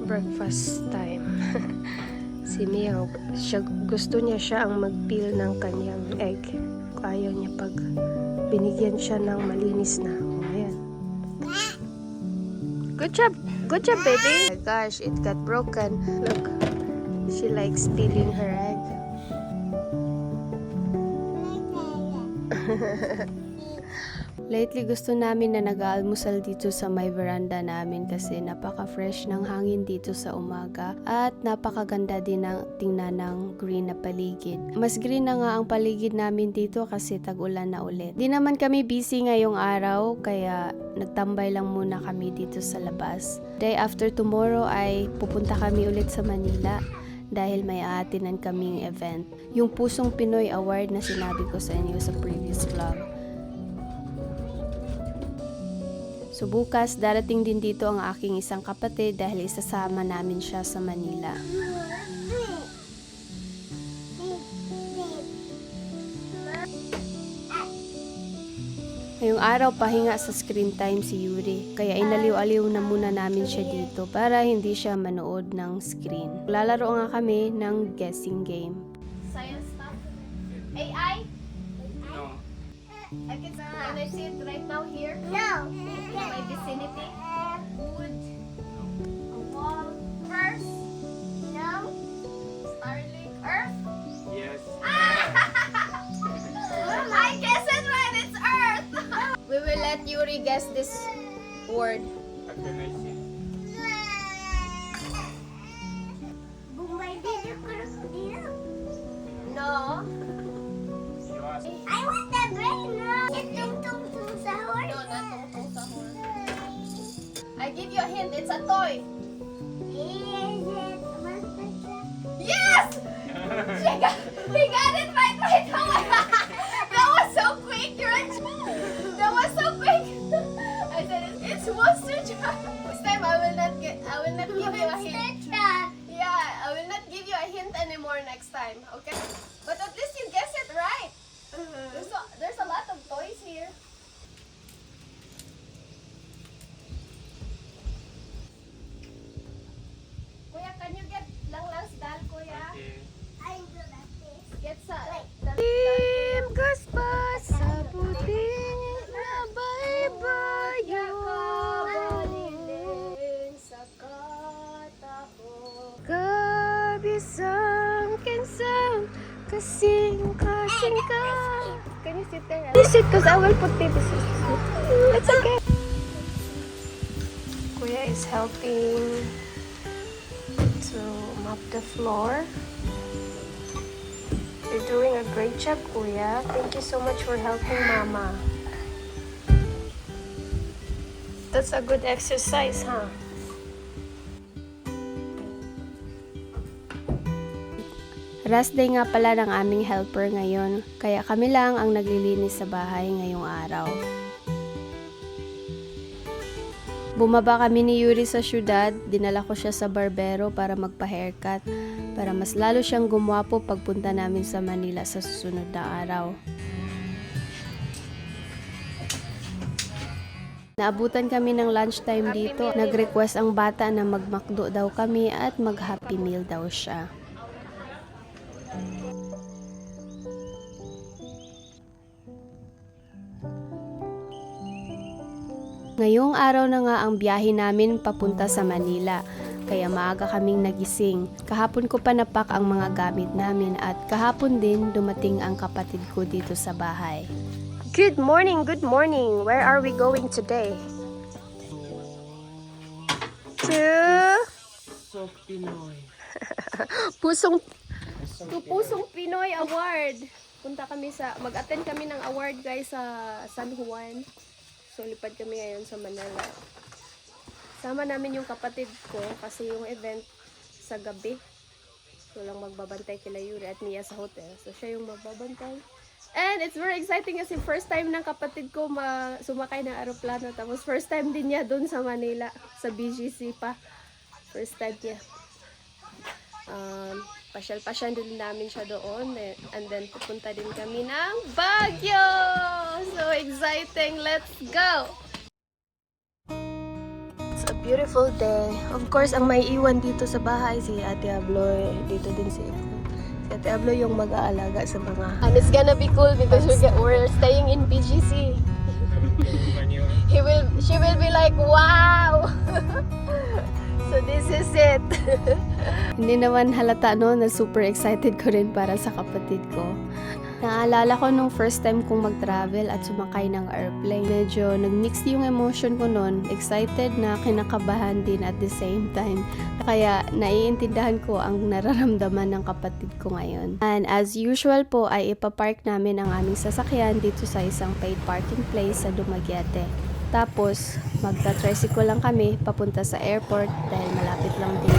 breakfast time. Si Mia, gusto niya siya ang mag-peel ng kanyang egg. Ayaw niya pag binigyan siya ng malinis na. Ayan. Good job! Good job, baby! Oh my gosh, it got broken. Look, she likes peeling her egg. Lately, gusto namin na nag-aalmusal dito sa may veranda namin kasi napaka-fresh ng hangin dito sa umaga at napakaganda din ng tingnan ng green na paligid. Mas green na nga ang paligid namin dito kasi tag-ulan na ulit. Di naman kami busy ngayong araw kaya nagtambay lang muna kami dito sa labas. Day after tomorrow ay pupunta kami ulit sa Manila dahil may aatinan kaming event. Yung Pusong Pinoy Award na sinabi ko sa inyo sa previous vlog. So bukas, darating din dito ang aking isang kapatid dahil isasama namin siya sa Manila. Ngayong araw, pahinga sa screen time si Yuri. Kaya inaliw-aliw na muna namin siya dito para hindi siya manood ng screen. Lalaro nga kami ng guessing game. Science stuff. AI? No. Can I see it right now here? No. In my vicinity? Wood. A wall. Earth. No. Starlink. Earth. Yes. I guess it right. It's Earth. We will let Yuri guess this word. What can I see? Bombay din yung crocodile. No. You ask. I want the brain. No. Yung tung-tung sa horse. No, not tungtong sa horse. I give you a hint. It's a toy. Is it monster truck? Yes! He got it right away. That was so quick. That was so quick. I said it's monster truck. This time I will not give you a hint. Monster truck. Yeah, I will not give you a hint anymore next time. Okay? But at least you guess it right. There's a lot of toys here. Kuya, can you get lang dal, kuya? Okay. I'm good at this. Get sa Team Gaspas sa puti na baybayin. sa katako. Kabisang kinsang kasing ka. Can you sit there? You sit because I will put this. It's okay. Kuya is helping to mop the floor. You're doing a great job, Kuya. Thank you so much for helping Mama. That's a good exercise, huh? Rest day nga pala ng aming helper ngayon, kaya kami lang ang naglilinis sa bahay ngayong araw. Bumaba kami ni Yuri sa syudad, dinala ko siya sa barbero para magpa-haircut, para mas lalo siyang gumwapo pagpunta namin sa Manila sa susunod na araw. Naabutan kami ng lunchtime dito. Nag-request ang bata na mag-McDo daw kami at mag-Happy Meal daw siya. Ngayong araw na nga ang biyahe namin papunta sa Manila, kaya maaga kaming nagising. Kahapon ko pa napak ang mga gamit namin at kahapon din dumating ang kapatid ko dito sa bahay. Good morning, good morning. Where are we going today? To So Pinoy. Pusong Pusong Pinoy Award. Mag-attend kami ng award guys sa San Juan. So, lipad kami ngayon sa Manila. Sama namin yung kapatid ko kasi yung event sa gabi. So, lang magbabantay kila Yuri at Mia sa hotel. So, siya yung magbabantay. And it's very exciting kasi first time ng kapatid ko sumakay ng aeroplano. Tapos first time din niya doon sa Manila, sa BGC pa. First time niya. Pasyal-pasyal din namin siya doon. And then pupunta din kami ng Baguio! So exciting! Let's go! It's a beautiful day. Of course, ang may iwan dito sa bahay si Ate Abloy. Dito din si Ate Abloy yung mag-aalaga sa mga... And it's gonna be cool because we're staying in BGC. She will be like, wow! So this is it. Hindi naman halata no, na super excited ko rin para sa kapatid ko. Naalala ko nung first time kong mag-travel at sumakay ng airplane. Medyo nag-mix yung emotion ko noon. Excited na kinakabahan din at the same time. Kaya naiintindihan ko ang nararamdaman ng kapatid ko ngayon. And as usual po ay ipapark namin ang aming sasakyan dito sa isang paid parking place sa Dumaguete. Tapos magta-tricycle lang kami papunta sa airport dahil malapit lang din.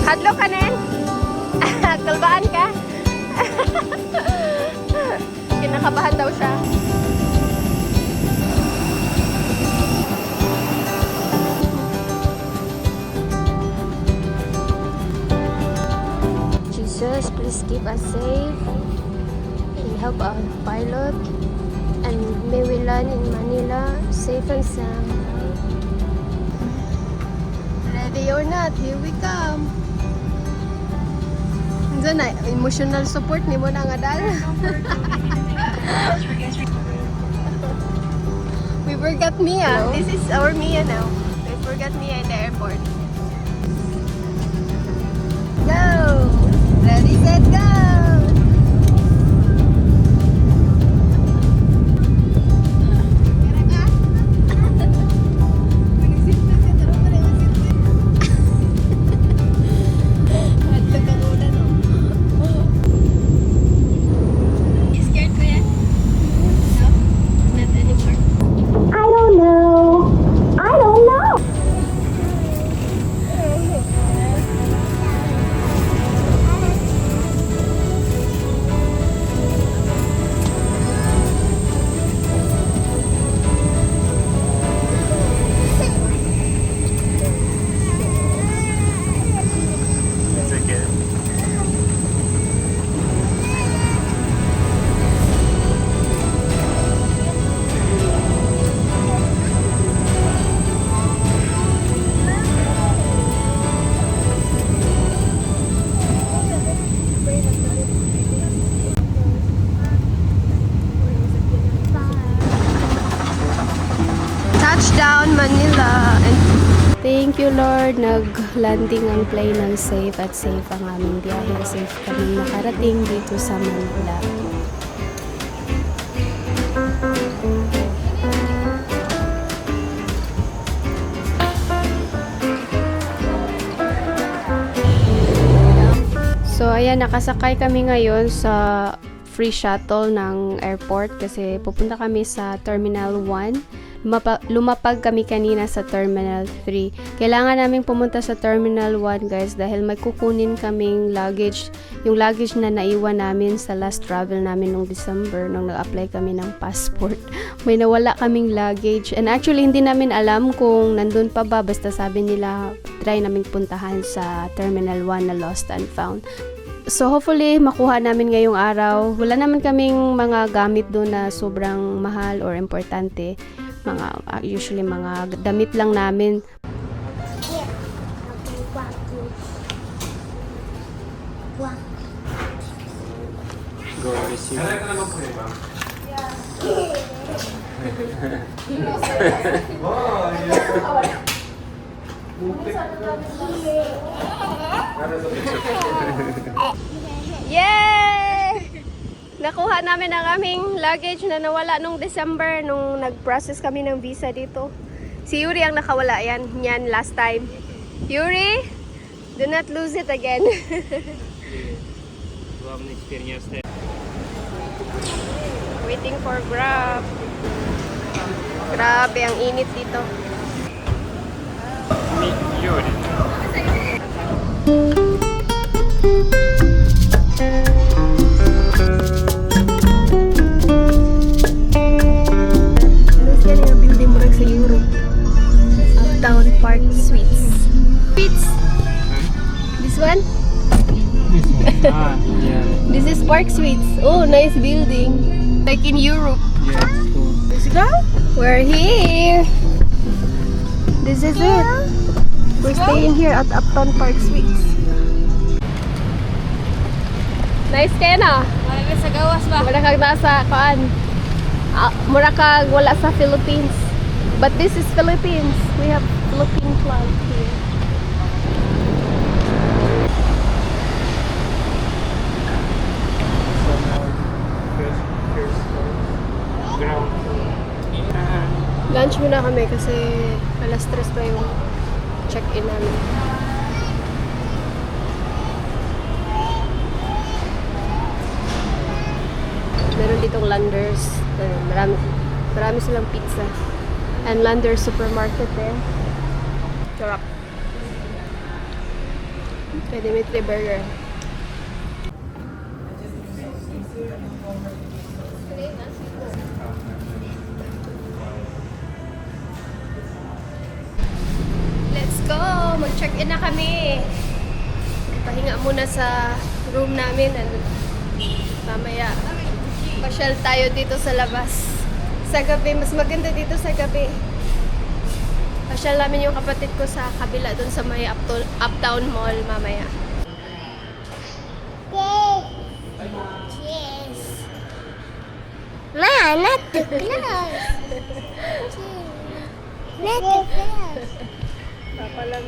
Hadlo ka nin? Kalbaan ka? Kinakabahan daw siya. Jesus, please keep us safe and help our pilot, and may we land in Manila safe and sound. Ready or not, here we come. Diyan na, emotional support ni mo na nga dal. We forgot Mia. This is our Mia now. We forgot Mia in the airport. Go! Ready, set, go! Touchdown Manila. And Thank you Lord, nag-landing ang plane ng safe at safe ang aming biyahe. Safe kami nakarating dito sa Manila. So ayan, nakasakay kami ngayon sa free shuttle ng airport kasi pupunta kami sa Terminal 1. Lumapag kami kanina sa Terminal 3. Kailangan namin pumunta sa Terminal 1 guys dahil may kukunin kaming luggage. Yung luggage na naiwan namin sa last travel namin nung December nung nag-apply kami ng passport. May nawala kaming luggage and actually hindi namin alam kung nandun pa ba, basta sabi nila try naming puntahan sa Terminal 1 na lost and found. So hopefully makuha namin ngayong araw. Wala naman kaming mga gamit doon na sobrang mahal or importante. Usually mga damit lang namin. Here. Okay, walk you. Walk. Go receive. Kaya ka naman po yun, ma'am. yay! Nakuha namin ang aming luggage na nawala nung December nung nag-process kami ng visa dito. Si Yuri ang nakawala yan last time. Yuri, do not lose it again. Waiting for Grab. Grabe, ang init dito. Yuri. This one. Ah, yeah. This is Park Suites. Oh, nice building. Like in Europe. Yeah, it's cool. Let's go. We're here. This is it. We're staying here at Uptown Park Suites. Nice kayo na. Marami sa gawas ba? Wala kang nasa, mura kang wala sa Philippines. But this is Philippines. We have Philippine flag here. First floor. Ground floor. Lunch muna kami kasi alas 3 pa yung check-in namin. Meron ditong Landers. Marami silang pizza. And Landers supermarket there. Sarap. Pwede may 3 burger. Let's go! Mag-check-in na kami. Pahinga muna sa room namin. And mamaya, pasyal tayo dito sa labas. Sa gabi, mas maganda dito sa gabi. Pasyal namin yung kapatid ko sa kabila dun sa may Uptown Mall mamaya. Yes. Ma, not too close. Not too close. Papa lang.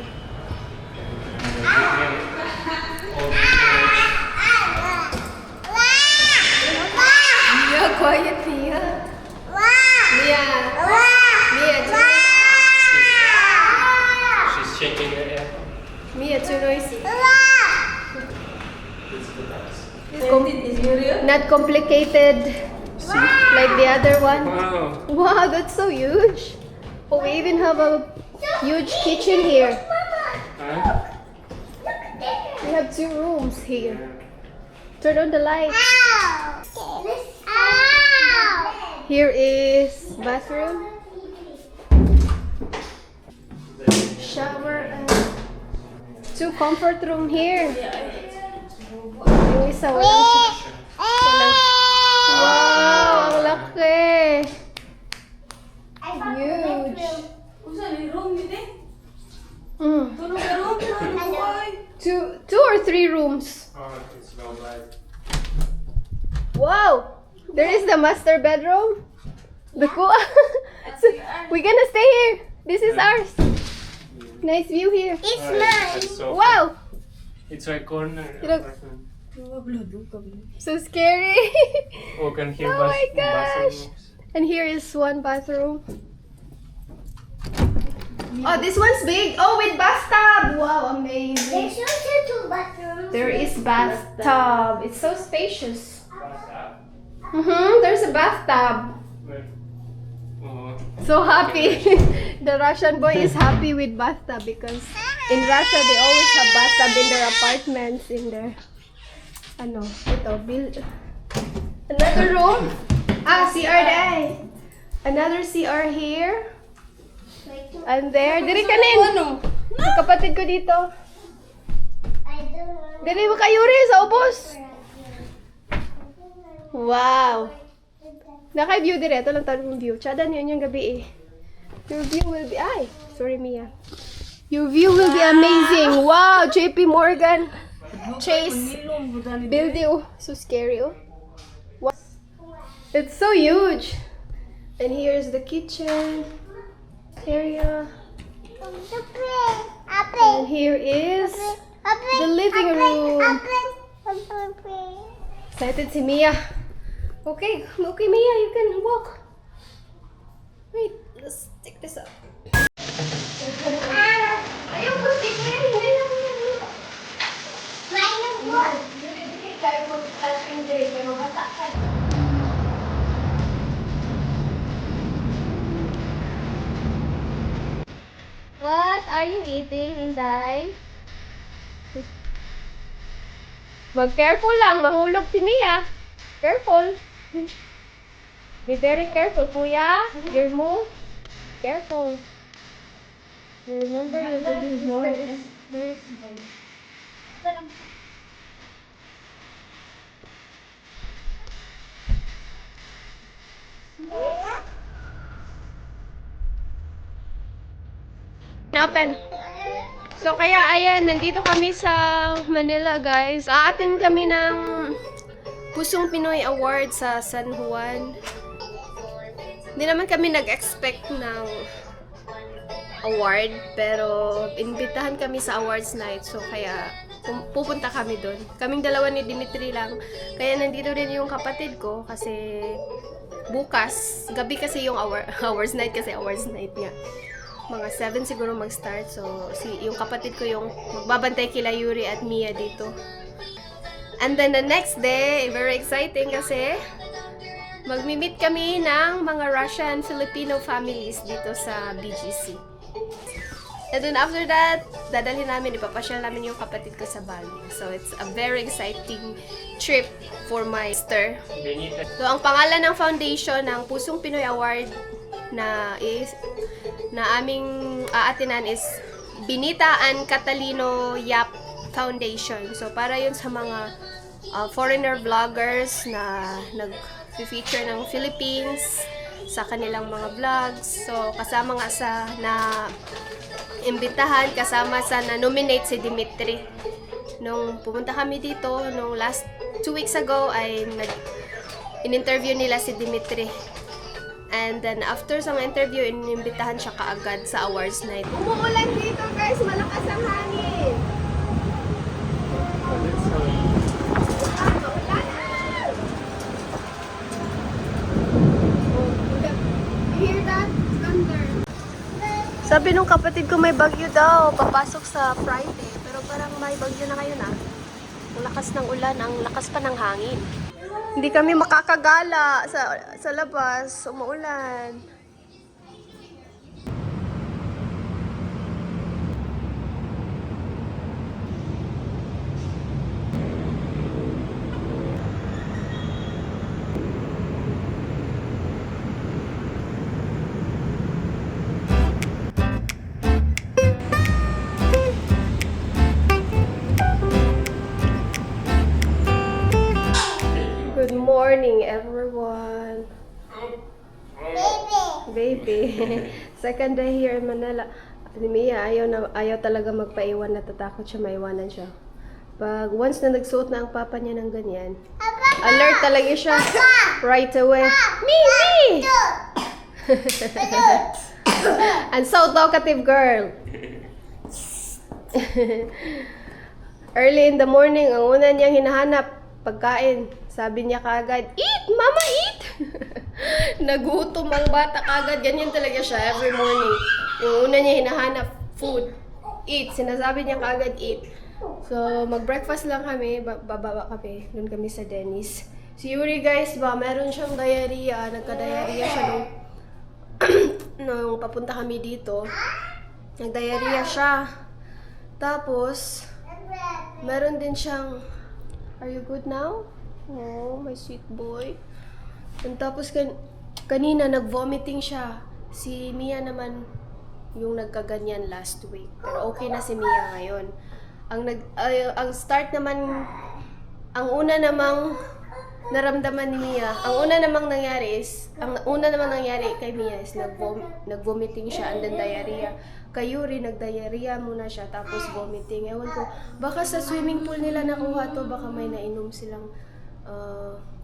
Mia, quiet Mia. Mia. Mia, She's shaking the air. Mia, too noisy. It's the best. Not complicated like the other one. Wow. Wow, that's so huge. Oh, we even have a huge kitchen here. Huh? We have 2 rooms here. Turn on the lights. Here is bathroom, shower, and 2 comfort room here. Yung isa walang wow, ang laki. Huge. Two or 3 rooms. Oh, it's no light. Wow! There is the master bedroom. The cool. So, we're gonna stay here. This is ours. Nice view here. It's Oh, mine. it's so Wow! It's a corner. Look. apartment. So scary. Oh, can hear Oh my gosh. bathrooms. And here is 1 bathroom. Oh, this one's big. Oh, with bathtub. Wow, amazing. There's also 2 bathrooms. There is bathtub. It's so spacious. There's a bathtub. Where? Oh. So happy. The Russian boy is happy with bathtub because in Russia they always have bathtub in their apartments, in their another room. CR day. Another CR here. And there. Diri kanin. Kapatid ko dito. I don't know. Diri mo kayo rin sa ubos. Wow. Naka-view dire. Ito lang tayo yung view. Tsadan yun yung gabi eh. Your view will be... Ay! Sorry, Mia. Your view will be amazing. Wow! JP Morgan. Chase. Building. Oh, so scary. Oh. Wow. It's so huge. And here's the kitchen area. And here is the living room. Excited si Mia. Okay, Mia, you can walk. Wait, let's take this up. Ayaw mo, stick mo yan. Hindi lang yan. Hindi tayo mag-alping day, pero bata ka. What are you eating, Inday? Mag-careful lang, mahulog si Mia. Careful. Be very careful, kuya. Your move. Careful. Remember, you do this. Open. So, kaya ayan, nandito kami sa Manila, guys. Aatin kami ng Pusong Pinoy Award sa San Juan. Hindi naman kami nag-expect ng award, pero inbitahan kami sa awards night. So, kaya pupunta kami doon. Kaming dalawa ni Dimitri lang. Kaya nandito rin yung kapatid ko kasi bukas, gabi kasi yung awards night kasi awards night nga. Mga 7 siguro mag-start. So, yung kapatid ko yung magbabantay kila Yuri at Mia dito. And then the next day, very exciting kasi magmi-meet kami ng mga Russian Filipino families dito sa BGC. And then after that, dadalhin namin, ipapasyal namin yung kapatid ko sa Bali. So, it's a very exciting trip for my sister. Benita. So, ang pangalan ng foundation ng Pusong Pinoy Award na aming aatinan is Benita and Catalino Yap Foundation. So, para yun sa mga foreigner vloggers na nag-feature ng Philippines sa kanilang mga vlogs. So, kasama nga sa imbitahan, kasama sa na-nominate si Dimitri. Nung pumunta kami dito, nung last 2 weeks ago, ay in-interview nila si Dimitri. And then, after sa interview, inimbitahan siya kaagad sa awards night. Umuulan dito, guys! Malakas ang hangin! Hear that? Thunder. Sabi nung kapatid ko may bagyo daw, papasok sa Friday. Pero parang may bagyo na ngayon ah. Ang lakas ng ulan, ang lakas pa ng hangin. Hindi kami makakagala sa labas, umuulan. Good morning, everyone. Baby. Second day here in Manila. Ni Mia, ayaw talaga magpaiwan. Natatakot siya, maiwanan siya. Pag once na nagsuot na ang papa niya ng ganyan, alert talaga siya right away. Mimi! And so talkative girl. Early in the morning, ang una niyang hinahanap, pagkain. Sabi niya kagad, eat! Mama, eat! Nagutom ang bata kagad. Ganyan talaga siya every morning. Yung una niya hinahanap, food. Eat. Sinasabi niya kagad, eat. So, mag-breakfast lang kami. Bababa kami. Doon kami sa Dennis. Si Yuri, guys, meron siyang diarrhea. Nagka-diarrhea siya nung papunta kami dito. Nag-diarrhea siya. Tapos, meron din siyang, are you good now? Oh, my sweet boy. And tapos kanina nag-vomiting siya. Si Mia naman yung nagkaganyan last week. Pero okay na si Mia ngayon. Ang start naman, ang una namang naramdaman ni Mia, ang una namang nangyari kay Mia is nag-vomiting siya and then diarrhea. Kay Yuri, nag-diarrhea muna siya tapos vomiting. Ewan ko, baka sa swimming pool nila nakuha to, baka may nainom silang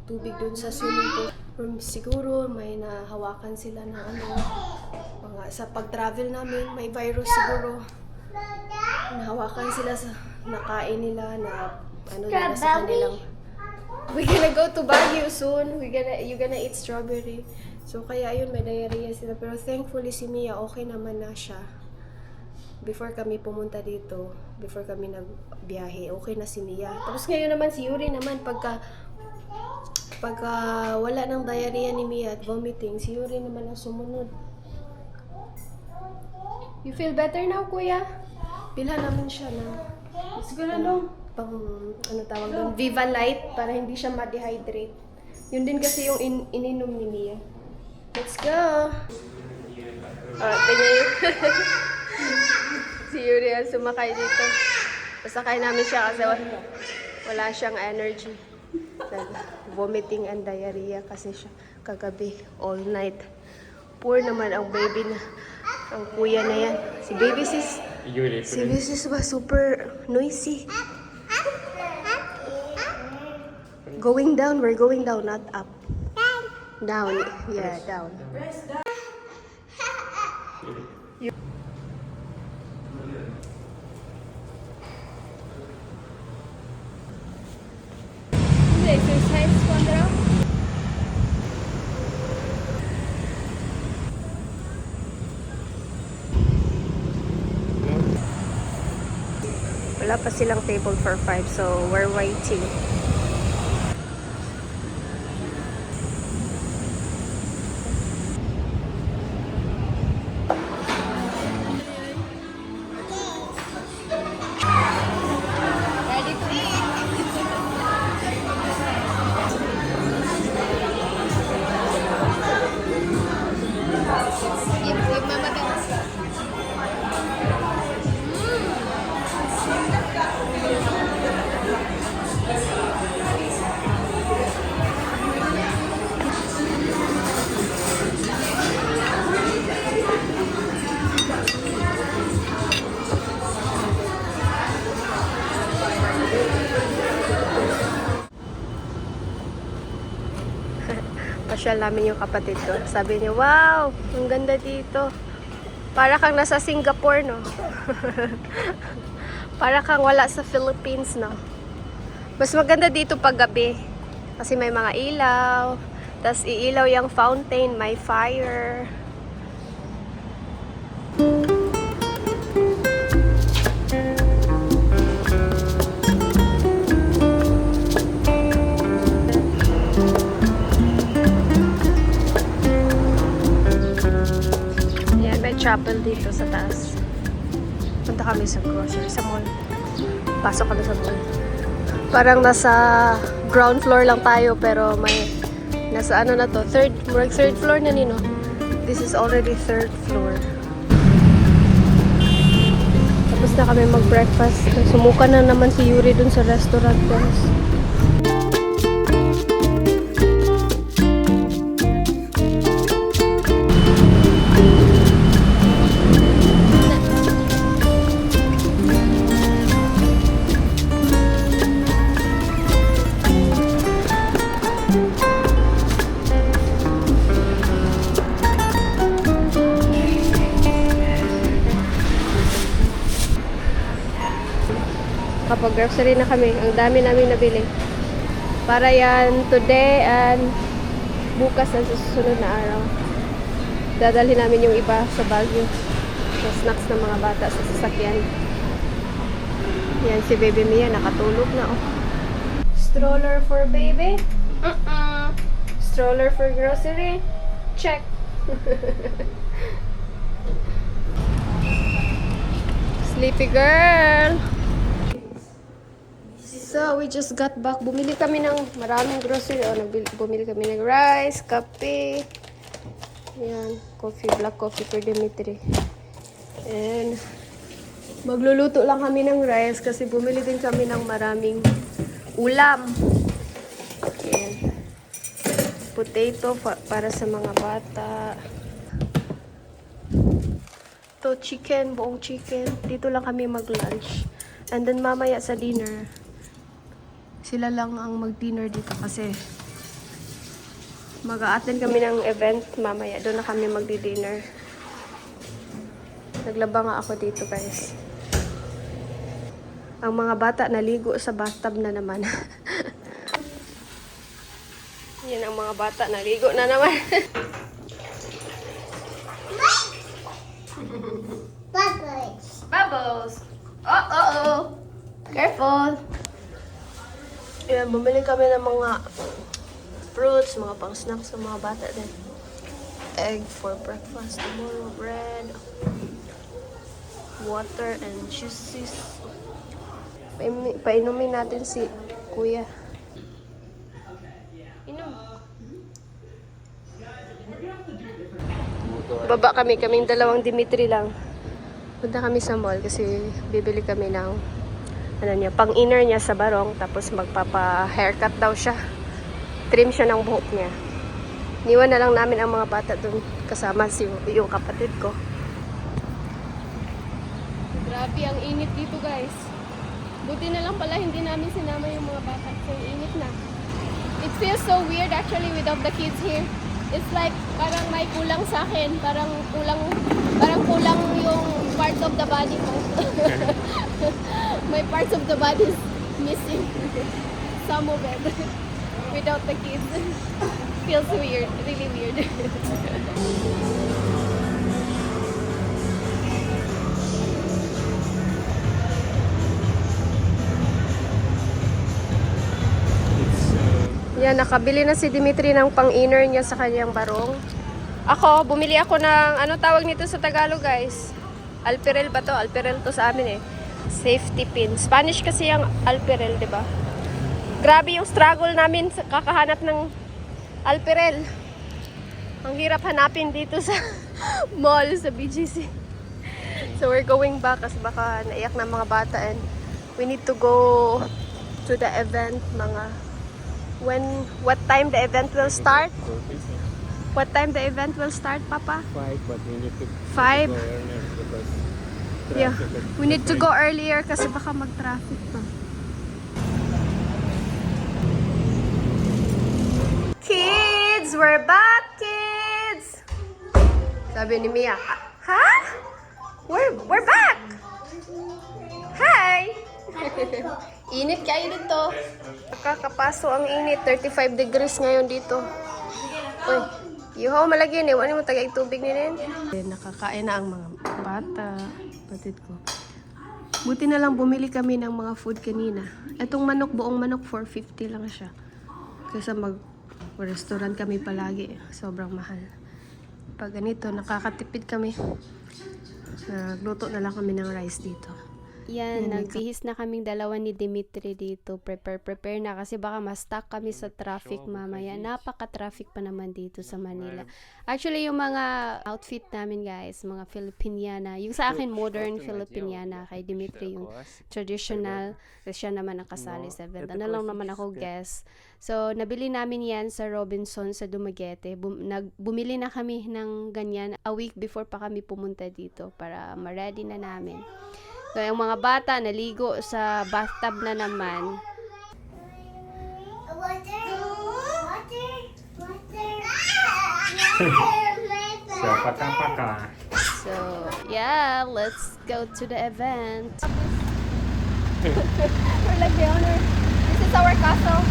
tubig dun sa swimming pool. Or siguro may nahawakan sila na sa pag-travel namin, may virus siguro. Nahawakan sila sa nakain nila na nila sa kanilang. We're gonna go to Baguio soon. You're gonna eat strawberry. So kaya ayun, may diarrhea sila. Pero thankfully si Mia okay naman na siya. Before kami pumunta dito, before kami nagbiyahe, okay na si Mia. Tapos ngayon naman si Yuri naman, pagka wala ng diarrhea ni Mia at vomiting, si Yuri naman ang sumunod. You feel better now, kuya? Bilhan namin siya na tawag doon, Viva Light para hindi siya ma-dehydrate. Yun din kasi yung ininom ni Mia. Let's go! Tingnan yun. Si Yuri ang sumakay dito. Pasakay namin siya kasi wala siyang energy. Vomiting and diarrhea kasi siya kagabi all night. Poor naman ang baby na. Ang kuya na yan. Si baby sis. Yuri, Si baby sis ba super noisy. Going down. We're going down, not up. Down. Yeah, down. Exercise ko daw. Wala pa silang table for 5, so we're waiting. Ready to eat. Yung mama pasyal namin yung kapatid ko. Sabi niya, wow, ang ganda dito. Para kang nasa Singapore, no? Para kang wala sa Philippines, no? Mas maganda dito pag gabi. Kasi may mga ilaw. Tapos iilaw yung fountain, may fire. Yan, may chapel dito sa taas. Punta kami sa grocery, sa mall. Pasok kami sa mall. Parang nasa ground floor lang tayo, pero may nasa ano na to, third floor na nino. This is already third floor. Tapos na kami mag-breakfast. Sumuka na naman si Yuri dun sa restaurant, guys. Kapag grocery na kami, ang dami namin nabili. Para yan today and bukas na susunod na araw. Dadalhin namin yung iba sa Baguio. Yung snacks ng mga bata sa sasakyan. Yan si baby Mia, nakatulog na oh. Stroller for baby? Stroller for grocery? Check. Sleepy girl. So, we just got back. Bumili kami ng maraming grocery. Bumili kami ng rice, kape. Yan, coffee, black coffee for Dimitri. And, magluluto lang kami ng rice kasi bumili din kami ng maraming ulam. Yan. Potato para sa mga bata. To chicken, buong chicken. Dito lang kami mag-lunch. And then mamaya sa dinner, sila lang ang mag-dinner dito kasi mag-a-attend kami ng event mamaya. Doon na kami magdi-dinner. Naglaba nga ako dito, guys. Ang mga bata naligo sa bathtub na naman. Yan ang mga bata naligo na naman. Bubbles. Bubbles! Oh! Careful! Ayan, bumili kami ng mga fruits, mga pang-snacks sa mga bata din. Egg for breakfast tomorrow, bread, water, and juices. Painumin natin si Kuya. Inom. Baba kaming dalawang Dimitri lang. Punta kami sa mall kasi bibili kami ng pang-inner niya sa barong, tapos magpapa-haircut daw siya. Trim siya ng buhok niya. Niwan na lang namin ang mga bata dun kasama yung kapatid ko. Grabe ang init dito guys. Buti na lang pala hindi namin sinama yung mga bata. So init na. It feels so weird actually without the kids here. It's like parang may kulang sa akin. Parang kulang yung parts of the body ko. My parts of the body is missing. Some of it. Without the kids. Feels weird. Really weird. Yan, nakabili na si Dimitri ng pang-inner niya sa kanyang barong. Ako, bumili ako ng, ano tawag nito sa Tagalog guys? Alpirel ba to? Alpirel to sa amin eh. Safety pin. Spanish kasi yung Alpirel, di ba? Grabe yung struggle namin sa kakahanap ng Alpirel. Ang hirap hanapin dito sa mall, sa BGC. So we're going back kasi baka naiyak na mga bata and we need to go to the event mga what time the event will start? What time the event will start, Papa? 5, but we need to 5? go earlier because Yeah. traffic is We need to go earlier kasi baka mag-traffic pa. Kids! We're back, kids! Sabi ni Mia, ha? We're back! Hi! Init kayo dito. Nakakapaso ang init. 35 degrees ngayon dito. Uy, yuhaw malagi ni. Wala mo tagay tubig ni rin. Nakakain na ang mga bata. Patid ko. Buti na lang bumili kami ng mga food kanina. Etong manok, buong manok, 450 lang siya. Kasi mag-restaurant kami palagi. Sobrang mahal. Pag ganito, nakakatipid kami. Nagluto na lang kami ng rice dito. Yan, nagbihis na kaming dalawa ni Dimitri dito. Prepare na kasi baka ma-stuck kami sa traffic mamaya. Napaka-traffic pa naman dito sa Manila. Actually, yung mga outfit namin guys, mga Filipiniana. Yung sa akin, modern Filipiniana. Kay Dimitri, yung traditional. Kasi siya naman ang kasali sa event. Ano lang naman ako guess. So, nabili namin yan sa Robinson sa Dumaguete. Bumili na kami ng ganyan a week before pa kami pumunta dito para ma-ready na namin. So, yung mga bata naligo sa bathtub na naman. so paka. So, yeah, let's go to the event. We're like the owner. This is our castle.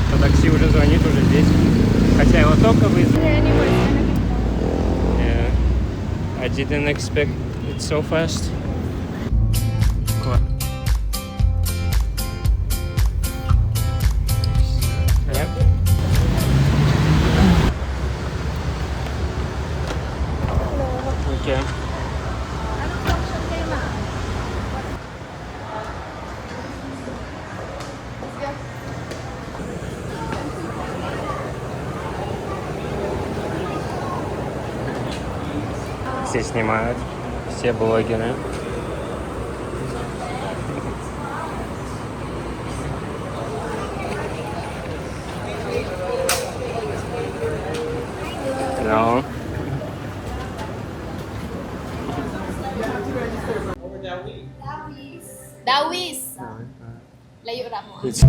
То такси уже звонит уже здесь. Хотя его только вызвали. Anyway, Yeah. I didn't expect it so fast. What? Yep. Okay. Все снимают, все блогеры. Hello. Dawis! Layo ra mo. It's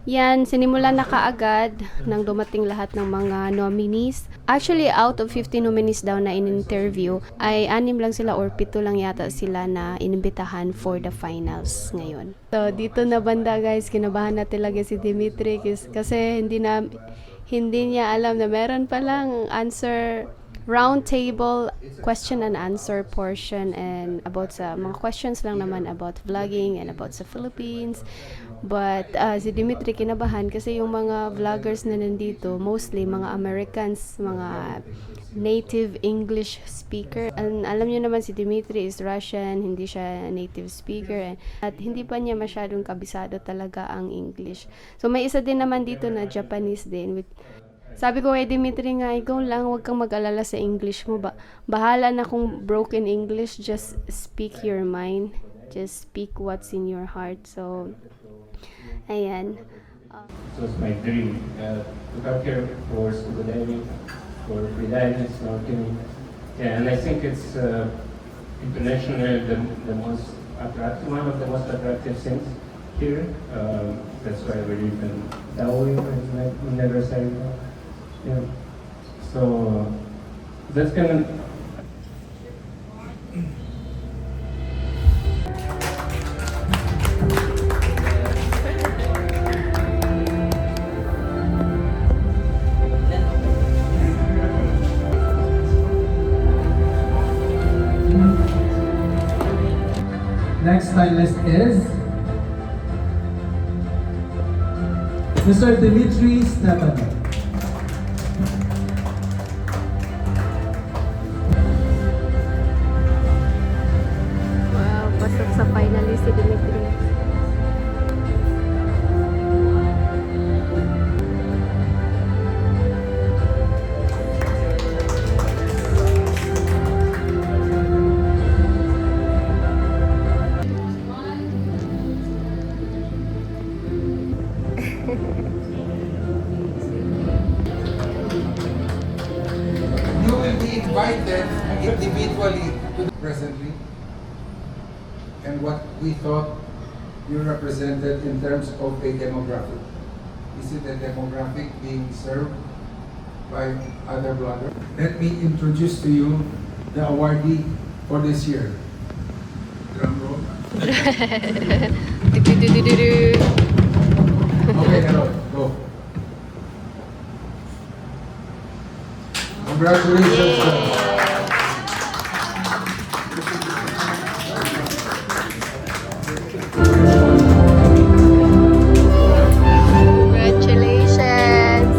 Yan, sinimulan na kaagad nang dumating lahat ng mga nominees. Actually, out of 50 nominees daw na in-interview, ay 6 lang sila or 7 lang yata sila na inimbitahan for the finals ngayon. So, dito na banda guys, kinabahan na talaga si Dimitri kasi hindi niya alam na meron palang answer round table question and answer portion and about sa mga questions lang naman about vlogging and about sa Philippines. But si Dimitri kinabahan kasi yung mga vloggers na nandito, mostly mga Americans, mga native English speaker. And alam niyo naman si Dimitri is Russian, hindi siya native speaker at hindi pa niya masyadong kabisado talaga ang English. So may isa din naman dito na Japanese din. Sabi ko kay Dimitri nga, ikaw lang, huwag kang mag-alala sa English mo. Bahala na kung broken English, just speak your mind. just speak what's in your heart. So, ayan. It was my dream to come here for scuba diving, for free diving, snorkeling. Yeah, and I think it's internationally the most attractive, one of the most attractive things here. That's why I believe in Taoism and universal. Yeah. So that's kind of. Next finalist is Mr. Dimitri Stepanov. Wow, pasok sa finalist si Dimitri. You will be invited individually to presently and what we thought you represented in terms of a demographic. Is it a demographic being served by other bloggers? Let me introduce to you the awardee for this year. Drum roll. Okay, hello, go. Congratulations. sir. Congratulations!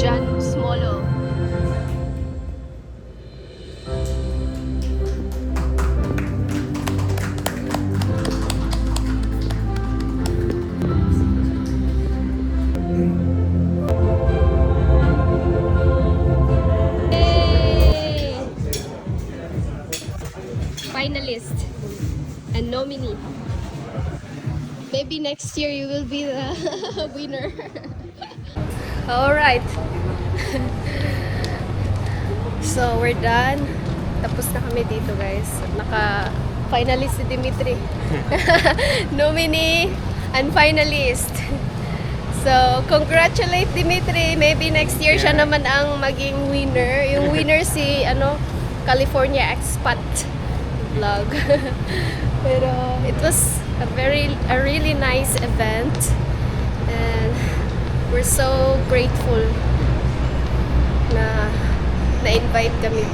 John Smolo. Finalist and nominee. Maybe next year you will be the winner. All right. So we're done. Tapos na kami dito, guys. Naka-finalist si Dimitri. Nominee and finalist. So, congratulate Dimitri. Maybe next year siya naman ang maging winner. Yung winner si California Expat Vlog. Pero it was a really nice event, and we're so grateful na na-invite kami.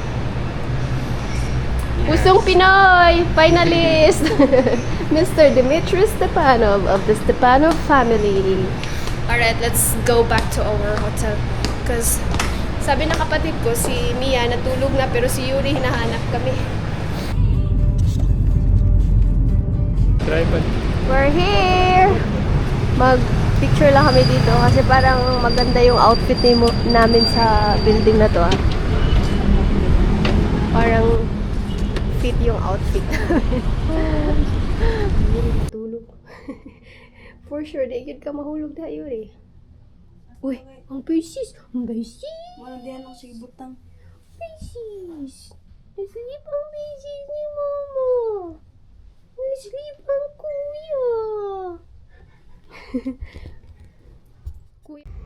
Pusong Pinoy finalist Mr. Dimitri Stepanov of the Stepanov family. Alright, let's go back to our hotel because sabi ng kapatid ko si Mia natulog na pero si Yuri hinahanap kami. Tripod. We're here! Mag-picture lang kami dito kasi parang maganda yung outfit namin sa building na to. Parang fit yung outfit namin. Tulog. For sure, naked ka mahulog na Yuri. Uy, ang beses! Ang beses! Walang diyan ako sa ibutang. Beses! Naslip ang beses ni Mama! Naslip ang kuya! Kuya.